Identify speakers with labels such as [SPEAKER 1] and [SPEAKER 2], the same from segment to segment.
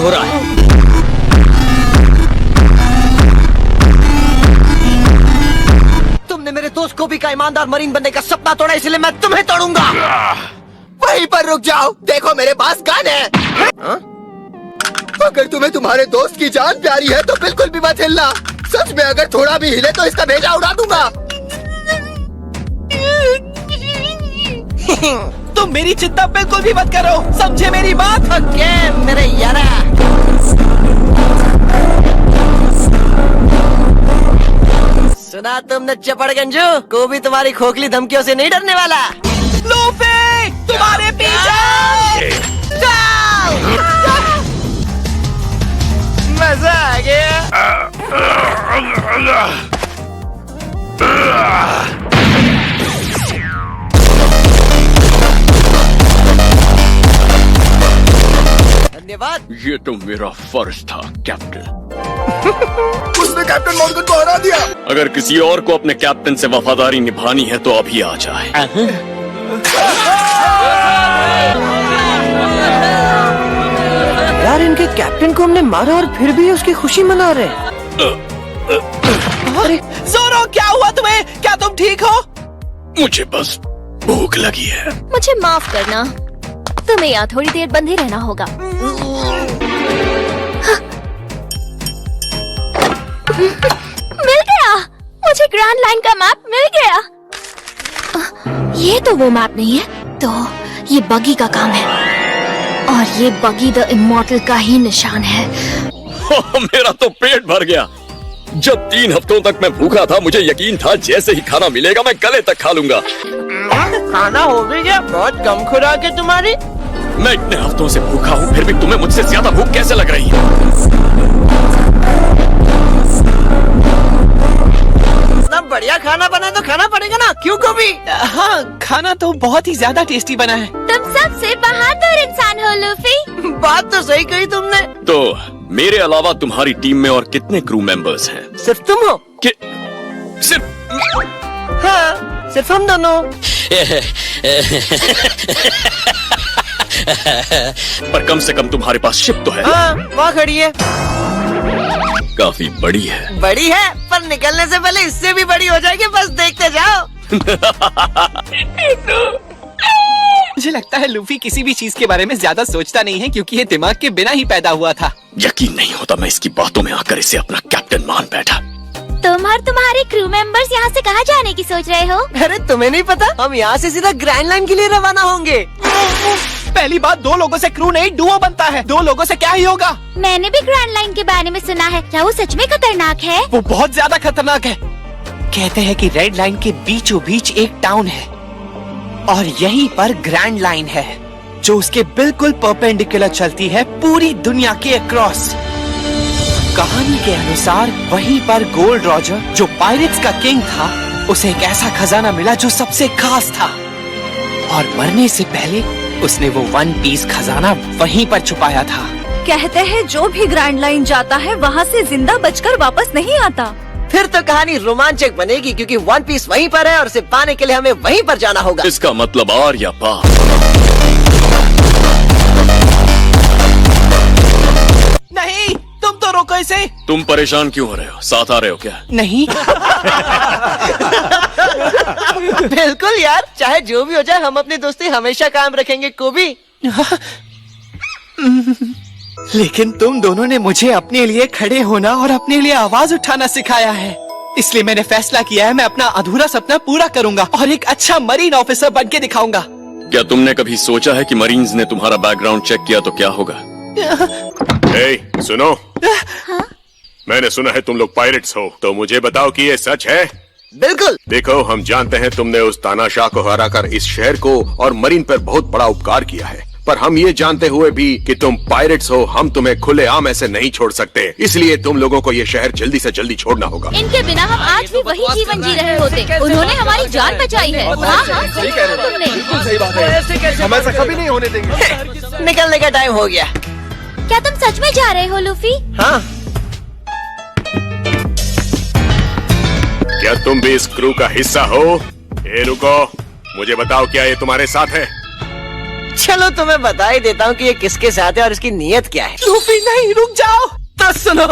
[SPEAKER 1] हो रहा है। तुमने मेरे दोस्त को भी का ईमानदार मरीन बनने का सपना तोड़ा, इसलिए मैं तुम्हें तोड़ूंगा।
[SPEAKER 2] वहीं पर रुक जाओ, देखो मेरे पास गन है। अगर तुम्हें तुम्हारे दोस्त की जान प्यारी है तो बिल्कुल भी मत हिलना। सच में अगर थोड़ा भी हिले तो इसका भेजा उड़ा दूंगा।
[SPEAKER 3] तुम मेरी चिंता बिल्कुल भी मत करो, समझे मेरी बात?
[SPEAKER 1] ओके मेरे यारा। सुना तुमने चपड़गंजू, को भी तुम्हारी खोखली धमकियों से नहीं डरने वाला।
[SPEAKER 3] लूफी, तुम्हारे पीछे!
[SPEAKER 1] जाओ! मजा आ गया। धन्यवाद।
[SPEAKER 4] ये तो मेरा फर्ज था कैप्टन।
[SPEAKER 2] उसने कैप्टन मॉर्गन को हरा दिया।
[SPEAKER 4] अगर किसी और को अपने कैप्टन से वफादारी निभानी है तो अभी आ जाए।
[SPEAKER 1] यार इनके कैप्टन को हमने मारा और फिर भी उसकी खुशी मना रहे।
[SPEAKER 3] अरे ज़ोरो, क्या हुआ तुम्हें? क्या तुम ठीक हो?
[SPEAKER 4] मुझे बस भूख लगी है।
[SPEAKER 5] मुझे माफ करना, तुम्हें यहाँ थोड़ी देर बंधे रहना होगा। मिल गया, मुझे ग्रैंड लाइन का मैप मिल गया। ये तो वो मैप नहीं है, तो ये बगी का काम है, और ये बगी द इमॉर्टल का ही निशान है।
[SPEAKER 4] मेरा तो पेट भर गया। जब 3 हफ्तों तक मैं भूखा था, मुझे यकीन था जैसे ही खाना मिलेगा मैं गले तक खा लूंगा।
[SPEAKER 1] खाना हो भी गया, बहुत कम खुराक है तुम्हारी।
[SPEAKER 4] मैं इतने हफ्तों से भूखा हूँ, फिर भी तुम्हें मुझसे ज्यादा भूख कैसे लग रही है?
[SPEAKER 1] इतना बढ़िया खाना बना तो खाना पड़ेगा ना, क्यों गोभी?
[SPEAKER 3] हाँ, खाना तो बहुत ही ज्यादा टेस्टी बना है।
[SPEAKER 5] तुम सबसे बहादुर इंसान हो लूफी।
[SPEAKER 1] बात तो सही कही तुमने।
[SPEAKER 4] तो मेरे अलावा तुम्हारी टीम में और कितने क्रू मेंबर्स हैं?
[SPEAKER 1] सिर्फ तुम हो?
[SPEAKER 4] सिर्फ?
[SPEAKER 1] हाँ, सिर्फ हम दोनों।
[SPEAKER 4] पर कम से कम तुम्हारे पास शिप तो है।
[SPEAKER 1] हाँ, वहाँ खड़ी है।
[SPEAKER 4] काफी बड़ी है।
[SPEAKER 1] बड़ी है, पर निकलने से पहले इससे भी बड़ी हो जाएगी, बस देखते जाओ।
[SPEAKER 3] मुझे लगता है लूफी किसी भी चीज के बारे में ज्यादा सोचता नहीं है, क्योंकि ये दिमाग के बिना ही पैदा हुआ था।
[SPEAKER 4] यकीन नहीं होता मैं इसकी बातों में आकर इसे अपना कैप्टन मान बैठा।
[SPEAKER 5] तुम और तुम्हारे क्रू मेंबर्स यहाँ से कहाँ जाने की सोच रहे हो?
[SPEAKER 1] अरे तुम्हें नहीं पता, हम यहाँ से सीधा ग्रैंड लाइन के लिए रवाना होंगे।
[SPEAKER 3] पहली बात, 2 लोगों से क्रू नहीं डुओ बनता है। 2 लोगों से क्या ही होगा?
[SPEAKER 5] मैंने भी ग्रैंड लाइन के बारे में सुना है, क्या वो सच में खतरनाक है?
[SPEAKER 3] वो बहुत ज्यादा खतरनाक है। कहते हैं कि रेड लाइन के बीचों बीच एक टाउन है, और यहीं पर ग्रैंड लाइन है, जो उसके बिल्कुल परपेंडिकुलर चलती है पूरी दुनिया के अक्रॉस। कहानी के अनुसार वहीं पर गोल्ड रॉजर, जो पायरेट्स का किंग था, उसे एक ऐसा खजाना मिला जो सबसे खास था, और मरने से पहले उसने वो 1 पीस खजाना वहीं पर छुपाया था।
[SPEAKER 6] कहते हैं जो भी ग्रैंड लाइन जाता है वहाँ से जिंदा बचकर वापस नहीं आता।
[SPEAKER 1] फिर तो कहानी रोमांचक बनेगी, क्योंकि 1 पीस वहीं पर है और उसे पाने के लिए हमें वहीं पर जाना होगा।
[SPEAKER 4] इसका मतलब आर या पार।
[SPEAKER 3] नहीं, तुम तो रोको इसे।
[SPEAKER 4] तुम परेशान क्यों हो रहे हो? साथ आ रहे हो क्या?
[SPEAKER 3] नहीं।
[SPEAKER 1] बिल्कुल यार, चाहे जो भी हो जाए हम अपनी दोस्ती हमेशा कायम रखेंगे कोबी।
[SPEAKER 3] लेकिन तुम दोनों ने मुझे अपने लिए खड़े होना और अपने लिए आवाज उठाना सिखाया है, इसलिए मैंने फैसला किया है मैं अपना अधूरा सपना पूरा करूंगा और एक अच्छा मरीन ऑफिसर बन के दिखाऊंगा।
[SPEAKER 4] क्या तुमने कभी सोचा है कि मरीन्स ने तुम्हारा बैकग्राउंड चेक किया तो क्या होगा?
[SPEAKER 7] सुनो, मैंने सुना है तुम लोग पायरेट्स हो, तो मुझे बताओ कि ये सच है?
[SPEAKER 1] बिल्कुल।
[SPEAKER 7] देखो, हम जानते हैं तुमने उस तानाशाह को हराकर इस शहर को और मरीन पर बहुत बड़ा उपकार किया है, पर हम ये जानते हुए भी कि तुम पायरेट्स हो, हम तुम्हें खुलेआम ऐसे नहीं छोड़ सकते। इसलिए तुम लोगों को ये शहर जल्दी से जल्दी छोड़ना होगा।
[SPEAKER 5] इनके बिना हम आज भी वही जीवन जी रहे होते। उन्होंने हमारी जान बचाई है। हाँ, सही कह रहे हो तुमने।
[SPEAKER 2] बिल्कुल सही बात है, हम ऐसा कभी नहीं होने देंगे।
[SPEAKER 1] निकलने का टाइम हो गया।
[SPEAKER 5] क्या तुम सच में जा रहे हो लूफी?
[SPEAKER 1] हाँ।
[SPEAKER 7] क्या तुम भी इस क्रू का हिस्सा हो? रुको, मुझे बताओ क्या ये तुम्हारे साथ है?
[SPEAKER 1] चलो तुम्हें बता ही देता हूँ कि ये किसके साथ है और इसकी नीयत क्या है।
[SPEAKER 3] लूफी नहीं, रुक जाओ।
[SPEAKER 1] तो सुनो,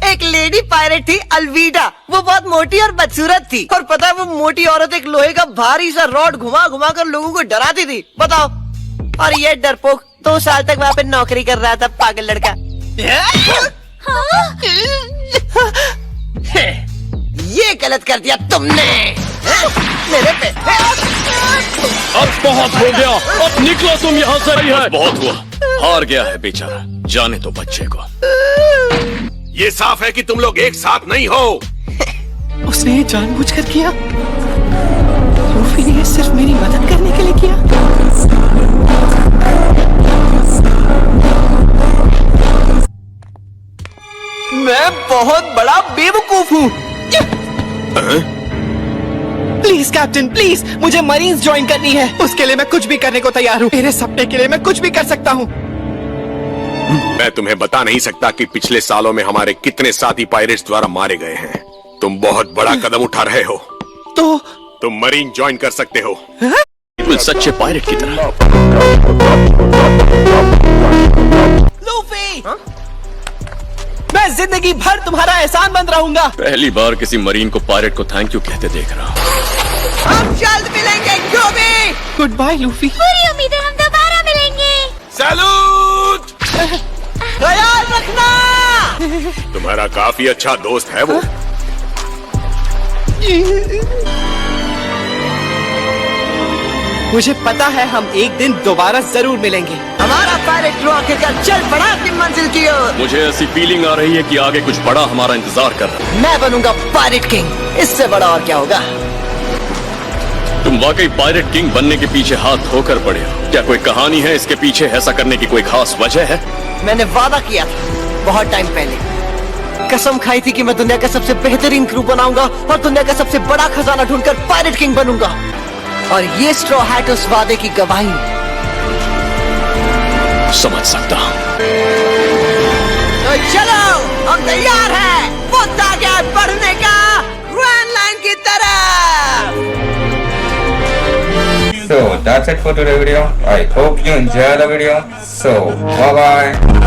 [SPEAKER 1] एक लेडी पायरेट थी अल्वीडा। वो बहुत मोटी और बदसूरत थी, और पता है वो मोटी औरत एक लोहे का भारी सा रॉड घुमा घुमा कर लोगों को डराती थी। बताओ। और ये डरपोक 2 साल तक वहाँ पे नौकरी कर रहा था, पागल लड़का। ये गलत कर दिया तुमने मेरे पे।
[SPEAKER 4] अब बहुत हो गया, अब निकलो तुम यहाँ से। है बहुत हुआ, हार गया है बेचारा, जाने तो बच्चे को।
[SPEAKER 7] ये साफ है कि तुम लोग एक साथ नहीं हो।
[SPEAKER 3] उसने ये जानबूझकर किया। लूफी ने ये सिर्फ मेरी मदद करने के लिए किया। मैं बहुत बड़ा बेवकूफ हूँ। प्लीज कैप्टन, प्लीज, मुझे मरीन्स ज्वाइन करनी है। उसके लिए मैं कुछ भी करने को तैयार हूँ। मेरे सपने के लिए मैं कुछ भी कर सकता हूँ।
[SPEAKER 7] मैं तुम्हें बता नहीं सकता कि पिछले सालों में हमारे कितने साथी पायरेट्स द्वारा मारे गए हैं। तुम बहुत बड़ा कदम उठा रहे हो।
[SPEAKER 3] तो
[SPEAKER 7] तुम मरीन ज्वाइन कर सकते हो।
[SPEAKER 4] बिल्कुल सच्चे पायरेट की तरह।
[SPEAKER 3] लूफी, मैं जिंदगी भर तुम्हारा एहसान मंद रहूंगा।
[SPEAKER 4] पहली बार किसी मरीन को पायरेट को थैंक यू कहते देख रहा हूँ।
[SPEAKER 1] हम जल्द मिलेंगे क्यूबी।
[SPEAKER 3] Good bye Luffy.
[SPEAKER 5] पूरी उम्मीद है हम दोबारा मिलेंगे।
[SPEAKER 7] सैल्यूट।
[SPEAKER 1] ख्याल रखना।
[SPEAKER 7] तुम्हारा काफी अच्छा दोस्त है वो।
[SPEAKER 3] मुझे पता है हम एक दिन दोबारा जरूर मिलेंगे।
[SPEAKER 1] हमारा पायरेट क्रू आखिरकार चल पड़ा अपनी मंजिल की ओर।
[SPEAKER 4] मुझे ऐसी फीलिंग आ रही है कि आगे कुछ बड़ा हमारा इंतजार कर रहा है।
[SPEAKER 1] मैं बनूंगा पायरेट किंग, इससे बड़ा और क्या होगा।
[SPEAKER 4] तुम वाकई पायरेट किंग बनने के पीछे हाथ धोकर पड़े हो। क्या कोई कहानी है इसके पीछे? ऐसा करने की कोई खास वजह है?
[SPEAKER 1] मैंने वादा किया था बहुत टाइम पहले, कसम खाई थी कि मैं दुनिया का सबसे बेहतरीन क्रू बनाऊंगा और दुनिया का सबसे बड़ा खजाना ढूंढकर पायरेट किंग बनूंगा। और ये स्ट्रॉ हैट उस वादे की गवाही।
[SPEAKER 4] समझ सकता हूँ।
[SPEAKER 1] तो चलो, हम तैयार हैं बहुत आगे बढ़ने का, ग्रैंड लाइन की तरफ।
[SPEAKER 8] So that's it for today's video. I hope you enjoy the video. So bye bye.